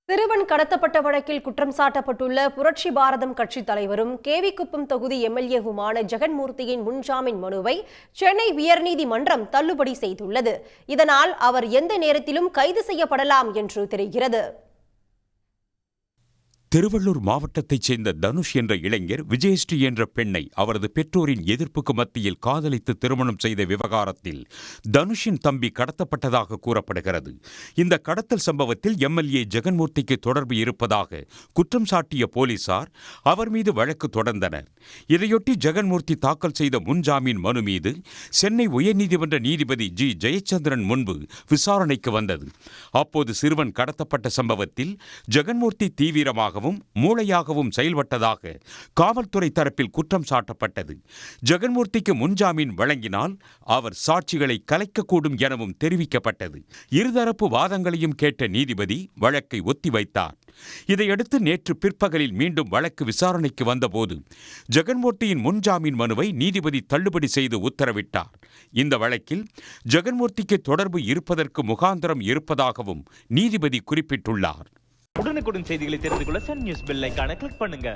சிறுவன் கடத்தப்பட்ட வழக்கில் குற்றம் சாட்டப்பட்டுள்ள புரட்சி பாரதம் கட்சித் தலைவரும் கேவிக்குப்பம் தொகுதி எம்எல்ஏவுமான ஜெகன்மூர்த்தியின் முன்ஜாமீன் மனுவை சென்னை உயர்நீதிமன்றம் தள்ளுபடி செய்துள்ளது. இதனால் அவர் எந்த நேரத்திலும் கைது செய்யப்படலாம் என்று தெரிகிறது. திருவள்ளூர் மாவட்டத்தைச் சேர்ந்த தனுஷ் என்ற இளைஞர் விஜயஸ்ரீ என்ற பெண்ணை அவரது பெற்றோரின் எதிர்ப்புக்கு மத்தியில் காதலித்து திருமணம் செய்த விவகாரத்தில் தனுஷின் தம்பி கடத்தப்பட்டதாக கூறப்படுகிறது. இந்த கடத்தல் சம்பவத்தில் எம்எல்ஏ ஜெகன்மூர்த்திக்கு தொடர்பு இருப்பதாக குற்றம் சாட்டிய போலீசார் அவர் மீது வழக்கு தொடர்ந்தனர். இதையொட்டி ஜெகன்மூர்த்தி தாக்கல் செய்த முன்ஜாமீன் மனு மீது சென்னை உயர்நீதிமன்ற நீதிபதி ஜி ஜெயச்சந்திரன் முன்பு விசாரணைக்கு வந்தது. அப்போது சிறுவன் கடத்தப்பட்ட சம்பவத்தில் ஜெகன்மூர்த்தி தீவிரமாக மூளையாகவும் செயல்பட்டதாக காவல்துறை தரப்பில் குற்றம் சாட்டப்பட்டது. ஜெகன்மூர்த்திக்கு முன்ஜாமீன் வழங்கினால் அவர் சாட்சிகளை கலைக்கக்கூடும் எனவும் தெரிவிக்கப்பட்டது. இருதரப்பு வாதங்களையும் கேட்ட நீதிபதி வழக்கை ஒத்திவைத்தார். இதையடுத்து நேற்று பிற்பகலில் மீண்டும் வழக்கு விசாரணைக்கு வந்தபோது ஜெகன்மூர்த்தியின் முன்ஜாமீன் மனுவை நீதிபதி தள்ளுபடி செய்து உத்தரவிட்டார். இந்த வழக்கில் ஜெகன்மூர்த்திக்கு தொடர்பு இருப்பதற்கு முகாந்திரம் இருப்பதாகவும் நீதிபதி குறிப்பிட்டுள்ளார். உடனுக்குடன் செய்திகளை தெரிந்து கொள்ள சன் நியூஸ் பெல் ஐகானை கிளிக் பண்ணுங்க.